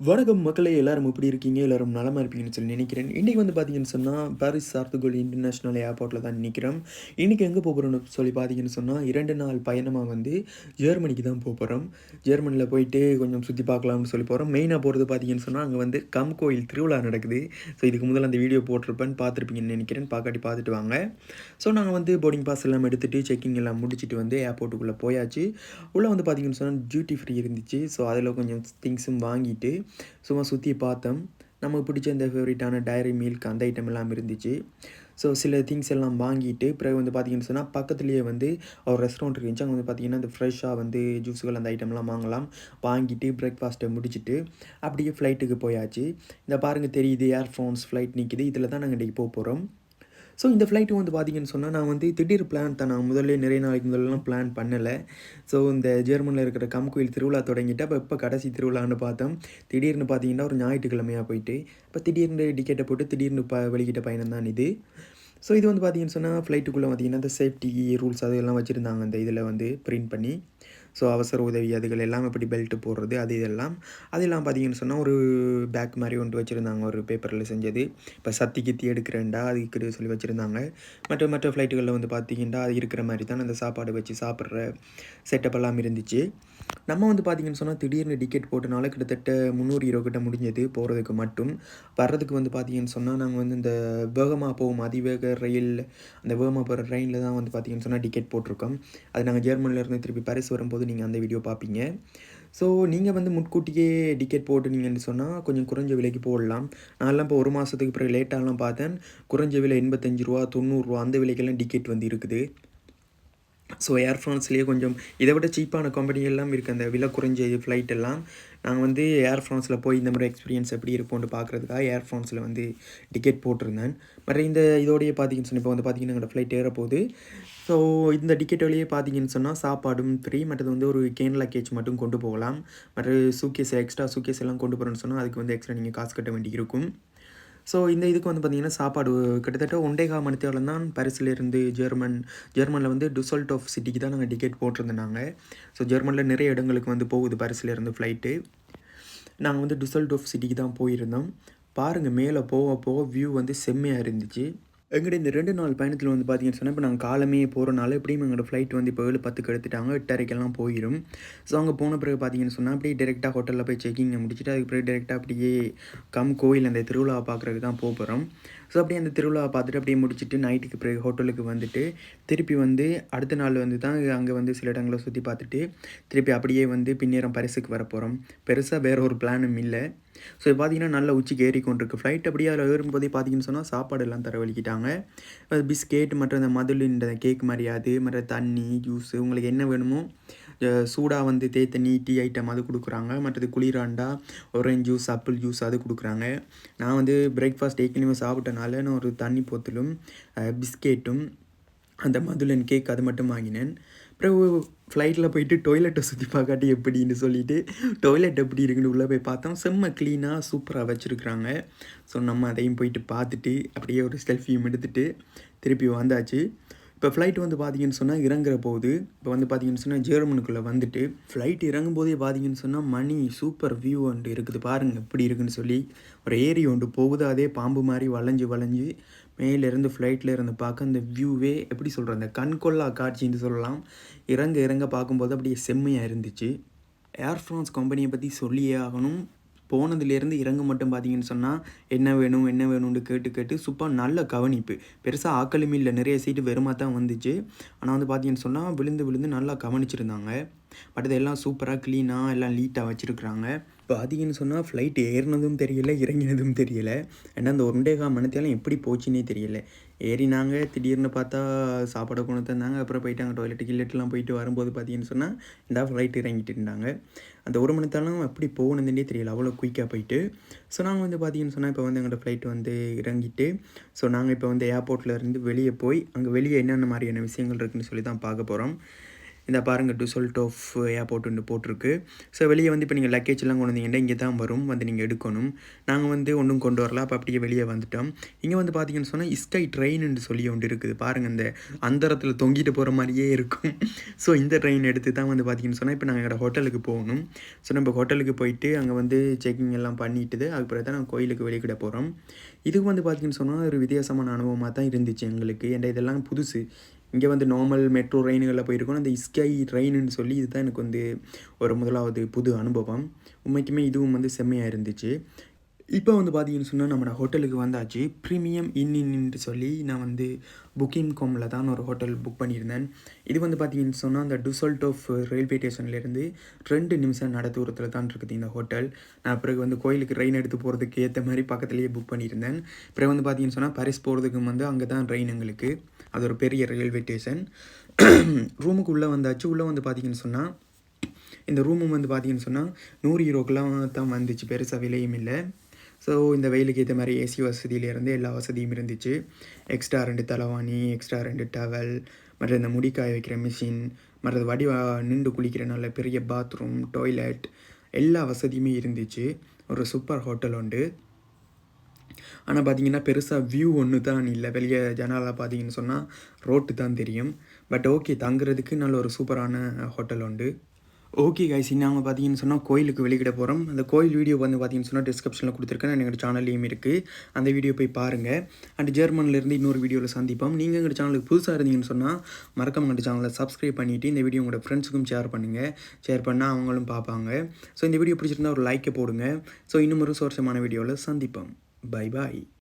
வணக்கம் மக்களே! எல்லாரும் எப்படி இருக்கீங்க? எல்லாரும் நலமா இருப்பீங்கன்னு சொல்லி நினைக்கிறேன். இன்னைக்கு வந்து பார்த்தீங்கன்னு சொன்னா, பாரிஸ் சார்லஸ் இன்டர்நேஷனல் ஏர்போர்ட்ல தான் நிக்கிறோம். இன்னைக்கு எங்க போப்போறோம்னு சொல்லி பார்த்தீங்கன்னு சொன்னா, 2 நாள் பயணமா வந்து ஜெர்மனிக்கு தான் போப்போறோம். ஜெர்மனில போயிட்டு கொஞ்சம் சுத்தி பார்க்கலாம்னு சொல்லி போறோம். மெயினா போறது பார்த்தீங்கன்னு சொன்னா, அங்க வந்து கோயில் திருவிழா நடக்குது. ஸோ இதுக்கு முதல்ல அந்த வீடியோ போட்டிருப்பேன். பார்த்துருப்பீங்கன்னு நினைக்கிறேன். பார்க்காட்டி பார்த்துட்டு வாங்க. ஸோ நாங்க வந்து போர்டிங் பாஸ் எல்லாம் எடுத்துட்டு, செக்கிங் எல்லாம் முடிச்சுட்டு வந்து ஏர்போர்ட்டுக்குள்ள போயாச்சு. உள்ள வந்து பார்த்தீங்கன்னு சொன்னா, டியூட்டி ஃப்ரீ இருந்துச்சு. ஸோ அதில கொஞ்சம் திங்ஸும் வாங்கிட்டு சும்மா சுத்தி பார்த்தோம். நமக்கு பிடிச்ச இந்த ஃபேவரைட்டான டைரி மில்க் அந்த ஐட்டம் எல்லாம் இருந்துச்சு. ஸோ சில திங்ஸ் எல்லாம் வாங்கிட்டு, பிறகு வந்து பார்த்தீங்கன்னு சொன்னா, பக்கத்திலேயே வந்து ஒரு ரெஸ்டாரண்ட் இருந்துச்சு. அங்க வந்து பார்த்தீங்கன்னா, இந்த ஃப்ரெஷ்ஷா வந்து ஜூஸுகள் அந்த ஐட்டம்லாம் வாங்கலாம். வாங்கிட்டு பிரேக்ஃபாஸ்ட்ட முடிச்சுட்டு, அப்படியே ஃப்ளைட்டுக்கு போயாச்சு. இந்த பாருங்க தெரியுது ஏர் ஃப்ரான்ஸ் ஃப்ளைட் நிக்குது. இதில தான் நாங்க இன்னைக்கு போப்போறோம். ஸோ இந்த ஃப்ளைட்டு வந்து பார்த்தீங்கன்னு சொன்னா, நான் வந்து திடீர் பிளான் தான். நான் முதல்லே நிறைய நாளைக்கு முதல்லலாம் பிளான் பண்ணல. ஸோ இந்த ஜெர்மனில இருக்கிற கோயில் திருவிழா தொடங்கிட்டு, அப்ப எப்ப கடைசி திருவிழான்னு பார்த்தோம். திடீர்னு பார்த்தீங்கன்னா, ஒரு ஞாயிற்றுக்கிழமையா போயிட்டு, அப்ப திடீர்னு டிக்கெட்ட போட்டு திடீர்னு வெளியிட்ட பயணம் தான் இது. ஸோ இது வந்து பார்த்தீங்கன்னு சொன்னா, ஃப்ளைட்டுக்குள்ள பார்த்தீங்கன்னா, இந்த சேஃப்டி ரூல்ஸ் அதெல்லாம் வச்சிருந்தாங்க. அந்த இதில வந்து பிரிண்ட் பண்ணி. ஸோ அவசர உதவி அதுகள் எல்லாம் எப்படி பெல்ட் போடுறது அது இதெல்லாம். அதெல்லாம் பார்த்தீங்கன்னு சொன்னா, ஒரு பேக் மாரி ஒன்று வச்சிருந்தாங்க. ஒரு பேப்பர்ல செஞ்சது. இப்ப சத்தி கித்தி எடுக்கிறேன்டா, அதுக்கு சொல்லி வச்சிருந்தாங்க. மற்ற மற்ற ஃப்ளைட்டுகள்ல வந்து பார்த்தீங்கன்னா, அது இருக்கிற மாரி தான் அந்த சாப்பாடு வச்சு சாப்பிடுற செட்டப் எல்லாம் இருந்துச்சு. நம்ம வந்து பார்த்தீங்கன்னு சொன்னா, திடீர்னு டிக்கெட் போட்டனால கிட்டத்தட்ட €300 கிட்ட முடிஞ்சது போறதுக்கு மட்டும். வர்றதுக்கு வந்து பார்த்தீங்கன்னு சொன்னா, நாங்க வந்து இந்த வேகமா போகும் அதிவேக ரயில், அந்த வேகமா போற ட்ரெயின்ல தான் வந்து பார்த்தீங்கன்னு சொன்னா டிக்கெட் போட்டிருக்கோம். அது நாங்க ஜெர்மனிலேருந்து திருப்பி பாரிஸ் வரும்போது நீங்க அந்த வீடியோ பார்ப்பீங்க. ஸோ நீங்க வந்து முன்கூட்டியே டிக்கெட் போட்டுனீங்கன்னு சொன்னா, கொஞ்சம் குறைஞ்ச விலைக்கு போடலாம். நான்லாம் இப்போ 1 மாசத்துக்கு பிறகு லேட்டாலாம் பார்த்தேன். குறைஞ்ச விலை ரூ. 85 ரூ. 90 அந்த விலைக்கெல்லாம் டிக்கெட் வந்து இருக்குது. ஸோ ஏர் ஃப்ரான்ஸ்லேயே கொஞ்சம் இதை விட சீப்பான கம்பெனி எல்லாம் இருக்குது. அந்த விலை குறைஞ்ச ஃப்ளைட் எல்லாம். நாங்கள் வந்து ஏர் ஃப்ரான்ஸில் போய் இந்த மாதிரி எக்ஸ்பீரியன்ஸ் எப்படி இருக்கும்னு பார்க்குறதுக்காக ஏர் ஃப்ரான்ஸில் வந்து டிக்கெட் போட்டிருந்தேன். மற்ற இந்த இதோடையே பார்த்தீங்கன்னு சொன்னால் இப்போ வந்து பார்த்தீங்கன்னா எங்களோட ஃப்ளைட் ஏறப்போகுது. ஸோ இந்த டிக்கெட் வழியே பார்த்தீங்கன்னு சொன்னால் சாப்பாடும் ஃப்ரீ. மற்றது வந்து ஒரு கேன் லக்கேஜ் மட்டும் கொண்டு போகலாம். மற்ற சூட்கேஸ் எக்ஸ்ட்ரா சூட்கேஸ் எல்லாம் கொண்டு போகிறேன்னு சொன்னால் அதுக்கு வந்து எக்ஸ்ட்ரா நீங்கள் காசு கட்ட வேண்டி இருக்கும். ஸோ இந்த இதுக்கு வந்து பார்த்தீங்கன்னா, சாப்பாடு கிட்டத்தட்ட 1 1/4 மணி நேரம் தான் பாரிஸ்லேருந்து ஜெர்மனில வந்து டுசல்டோஃப் சிட்டிக்கு தான் நாங்க டிக்கெட் போட்டிருந்தோம் நாங்க. ஸோ ஜெர்மனில நிறைய இடங்களுக்கு வந்து போகுது பாரிஸ்லேருந்து ஃப்ளைட்டு. நாங்க வந்து டுசல்டோஃப் சிட்டிக்கு தான் போயிருந்தோம். பாருங்க மேல போக போக வியூ வந்து செம்மையா இருந்துச்சு. எங்கட இந்த 2 நாள் பயணத்தில வந்து பார்த்தீங்கன்னு சொன்னா, இப்ப நாங்க காலமே போறனால எப்படியும் எங்களோட ஃப்ளைட் வந்து இப்போ 7:10க்கு எடுத்துட்டாங்க. 8:30க்கெல்லாம் போயிரும். ஸோ அங்க போன பிறகு பார்த்தீங்கன்னு சொன்னா, அப்படியே டைரக்ட்டா ஹோட்டல்ல போய் செக்கிங்க முடிச்சுட்டு, அதுக்கு பிறகு டைரக்ட்டா அப்படியே கோயில் அந்த திருவிழாவ பார்க்குறதுக்கு தான் போப்போறோம். ஸோ அப்படியே அந்த திருவிழாவ பார்த்துட்டு அப்படியே முடிச்சுட்டு, நைட்டுக்கு பிறகு ஹோட்டலுக்கு வந்துட்டு, திருப்பி வந்து அடுத்த நாள் வந்து தான் அங்க வந்து சில இடங்கள சுத்தி பார்த்துட்டு, திருப்பி அப்படியே வந்து பின்னேறம் பாரிஸுக்கு வரப்போறோம். பெருசா வேற ஒரு பிளானும் இல்ல. ஸோ பார்த்தீங்கன்னா, நல்ல உச்சிக்கு ஏறிக்கொண்டிருக்கு ஃப்ளைட். அப்படியே அதில ஏறும்போதே பார்த்தீங்கன்னு சொன்னா, சாப்பாடு எல்லாம் தரவழிக்கிட்டாங்க. பிஸ்கெட் மற்றும் அந்த மதுலின்ற கேக் மாரி அது, மற்ற தண்ணி, ஜூஸு உங்களுக்கு என்ன வேணுமோ, சூடா வந்து தேத்தண்ணி, டீ ஐட்டம் அது குடுக்குறாங்க. மற்றது குளிராண்டா, ஆரஞ்ச் ஜூஸ், ஆப்பிள் ஜூஸ் அது குடுக்குறாங்க. நான் வந்து பிரேக்ஃபாஸ்ட் ஏற்கனவே சாப்பிட்டனால, நான் ஒரு தண்ணி போத்தலும், பிஸ்கெட்டும், அந்த மதுலன் கேக் அது மட்டும் வாங்கினேன். பிறகு ஃப்ளைட்ல போயிட்டு டொய்லெட்ட சுத்தி பார்க்காட்டி எப்படின்னு சொல்லிட்டு, டொய்லெட் எப்படி இருக்குன்னு உள்ள போய் பார்த்தோம். செம்ம கிளீனா, சூப்பரா வச்சிருக்கிறாங்க. ஸோ நம்ம அதையும் போயிட்டு பார்த்துட்டு, அப்படியே ஒரு செல்ஃபியும் எடுத்துட்டு, திருப்பி வந்தாச்சு. இப்போ ஃப்ளைட் வந்து பார்த்தீங்கன்னு சொன்னா இறங்குற போது, இப்போ வந்து பார்த்தீங்கன்னு சொன்னா ஜெர்மனுக்குள்ள வந்துட்டு, ஃப்ளைட் இறங்கும்போதே பார்த்தீங்கன்னு சொன்னா மணி சூப்பர் வியூ ஒன்று இருக்குது. பாருங்க எப்படி இருக்குன்னு சொல்லி. ஒரு ஏரி ஒன்று போகுது. அதே பாம்பு மாரி வளைஞ்சு வளைஞ்சு மேலேருந்து ஃப்ளைட்ல இருந்து பார்க்க அந்த வியூவே எப்படி சொல்றது, அந்த கண்கொள்ளா காட்சின்னு சொல்லலாம். இறங்க இறங்க பார்க்கும்போது அப்படியே செம்மையா இருந்துச்சு. ஏர் ஃப்ரான்ஸ் கம்பெனிய பத்தி சொல்லியே ஆகணும். போனதுலேருந்து இறங்க மட்டும் பார்த்தீங்கன்னு சொன்னா, என்ன வேணும் என்ன வேணும்னு கேட்டு கேட்டு நல்ல கவனிப்பு. பெருசா ஆட்களும் இல்ல. நிறைய சீட்டு வெறுமா தான் வந்துச்சு. ஆனா வந்து பார்த்தீங்கன்னு சொன்னா, விழுந்து விழுந்து நல்லா கவனிச்சிருந்தாங்க. பட் இதெல்லாம் சூப்பரா கிளீனா எல்லாம் நீட்டா வச்சிருக்கிறாங்க. பார்த்தீங்கன்னு சொன்னா, ஃப்ளைட் ஏறுனதும் தெரியல, இறங்கினதும் தெரியல. ஏன்னா அந்த 1 1/4 மணி நேரம் எப்படி போச்சுன்னே தெரியல. ஏறினாங்க, திடீர்னு பார்த்தா சாப்பாட கொண்டு தந்தாங்க. அப்புறம் போயிட்டு அங்க டாய்லெட் கில்லெட்லாம் போயிட்டு வரும்போது பார்த்தீங்கன்னு சொன்னா, இந்தா ஃப்ளைட் இறங்கிட்டுருந்தாங்க. அந்த 1 மணி நேரம் எப்படி போனதுன்னே தெரியல. அவ்வளோ குயிக்கா போயிட்டு. ஸோ நாங்க வந்து பார்த்தீங்கன்னு சொன்னா, இப்போ வந்து எங்களோட ஃப்ளைட் வந்து இறங்கிட்டு, ஸோ நாங்க இப்போ வந்து ஏர்போர்ட்ல இருந்து வெளிய போய், அங்க வெளிய என்னென்ன மாரியான விஷயங்கள் இருக்குன்னு சொல்லி தான் பார்க்க போறோம். இந்த பாருங்கள் டுசல்டோஃப் ஏர்போர்ட்டுன்னு போட்டிருக்கு. ஸோ வெளியே வந்து இப்போ நீங்கள் லக்கேஜ்லாம் கொண்டு வந்தீங்கன்னா இங்கே தான் வரும், வந்து நீங்கள் எடுக்கணும். நாங்கள் வந்து ஒன்றும் கொண்டு வரல, அப்போ அப்படியே வெளியே வந்துட்டோம். இங்கே வந்து பார்த்தீங்கன்னு சொன்னால் ஸ்கை ட்ரெயின்னு சொல்லி ஒன்று இருக்குது பாருங்கள், இந்த அந்தரத்தில் தொங்கிட்டு போகிற மாதிரியே இருக்கும். ஸோ இந்த ட்ரெயின் எடுத்து தான் வந்து பார்த்தீங்கன்னு சொன்னால் இப்போ நாங்கள் எங்களோட ஹோட்டலுக்கு போகணும். ஸோ நம்ம ஹோட்டலுக்கு போயிட்டு அங்கே வந்து செக்கிங் எல்லாம் பண்ணிட்டு அதுக்கப்புறம் தான் நாங்கள் கோயிலுக்கு வெளிக்கிட போகிறோம். இதுக்கு வந்து பார்த்தீங்கன்னு சொன்னால் ஒரு வித்தியாசமான அனுபவமாக தான் இருந்துச்சு எங்களுக்கு. ஏன்டா இதெல்லாம் புதுசு. இங்கே வந்து நார்மல் மெட்ரோ ட்ரெயினுகளில் போயிருக்கோம், அந்த ஸ்கை ட்ரெயின்னு சொல்லி இதுதான் எனக்கு வந்து ஒரு முதலாவது புது அனுபவம். உண்மைக்குமே இதுவும் வந்து செம்மையாக இருந்துச்சு. இப்போ வந்து பார்த்தீங்கன்னு சொன்னால் நம்மளோட ஹோட்டலுக்கு வந்தாச்சு. ப்ரீமியம் இன்னின்னு சொல்லி நான் வந்து Booking.comல தான் ஒரு ஹோட்டல் புக் பண்ணியிருந்தேன். இது வந்து பார்த்தீங்கன்னு சொன்னால் அந்த டுசல்டோஃப் ரயில்வே ஸ்டேஷன்லேருந்து 2 நிமிஷம் நட தூரத்தில் தான் இருக்குது இந்த ஹோட்டல். நான் பிறகு வந்து கோயிலுக்கு ட்ரெயின் எடுத்து போகிறதுக்கு ஏற்ற மாதிரி பக்கத்துலேயே புக் பண்ணியிருந்தேன். பிறகு வந்து பார்த்தீங்கன்னு சொன்னால் பாரிஸ் போகிறதுக்கு வந்து அங்கே தான் ட்ரெயின் எங்களுக்கு. அது ஒரு பெரிய ரயில்வே ஸ்டேஷன். ரூமுக்கு உள்ளே வந்தாச்சு. உள்ளே வந்து பார்த்தீங்கன்னு சொன்னால் இந்த ரூமும் வந்து பார்த்தீங்கன்னு சொன்னால் €100 தான் வந்துச்சு, பெருசாக விலையும் இல்லை. ஸோ இந்த வெயிலுக்கு ஏற்ற மாதிரி ஏசி வசதியிலேருந்து எல்லா வசதியும் இருந்துச்சு. எக்ஸ்ட்ரா 2 தலவாணி, எக்ஸ்ட்ரா 2 டவல், மற்ற இந்த முடி காய வைக்கிற மிஷின், மற்றது நின்று குளிக்கிற நல்ல பெரிய பாத்ரூம், டாய்லெட் எல்லா வசதியுமே இருந்துச்சு. ஒரு சூப்பர் ஹோட்டல் உண்டு. ஆனால் பார்த்தீங்கன்னா பெருசாக வியூ ஒன்று தான் இல்லை. வெளியே ஜன்னலாக பார்த்தீங்கன்னு சொன்னால் ரோட்டு தான் தெரியும். பட் ஓகே, தங்குறதுக்கு நல்ல ஒரு சூப்பரான ஹோட்டல் உண்டு. ஓகே கைஸ், நாங்கள் பார்த்தீங்கன்னு சொன்னால் கோயிலுக்கு வெளிக்கிட போகிறோம். அந்த கோயில் வீடியோ வந்து பார்த்தீங்கன்னு சொன்னால் டிஸ்கிரிப்ஷனில் கொடுத்துருக்கேன், எங்கள் சேனல்லையும் இருக்குது. அந்த வீடியோ போய் பாருங்கள். அண்ட் ஜெர்மனிலேருந்து இன்னொரு வீடியோவில் சந்திப்போம். நீங்கள் எங்கள் சேனலுக்கு புதுசாக இருந்தீங்கன்னு சொன்னால் மறக்காம எங்கள் சேனலை சப்ஸ்கிரைப் பண்ணிவிட்டு இந்த வீடியோ உங்களோட ஃப்ரெண்ட்ஸுக்கும் ஷேர் பண்ணுங்கள். ஷேர் பண்ணால் அவங்களும் பார்ப்பாங்க. ஸோ இந்த வீடியோ பிடிச்சிருந்தால் ஒரு லைக்கை போடுங்க. ஸோ இன்னும் ஒரு சுவாரஸ்யமான வீடியோவில் சந்திப்போம். Bye bye.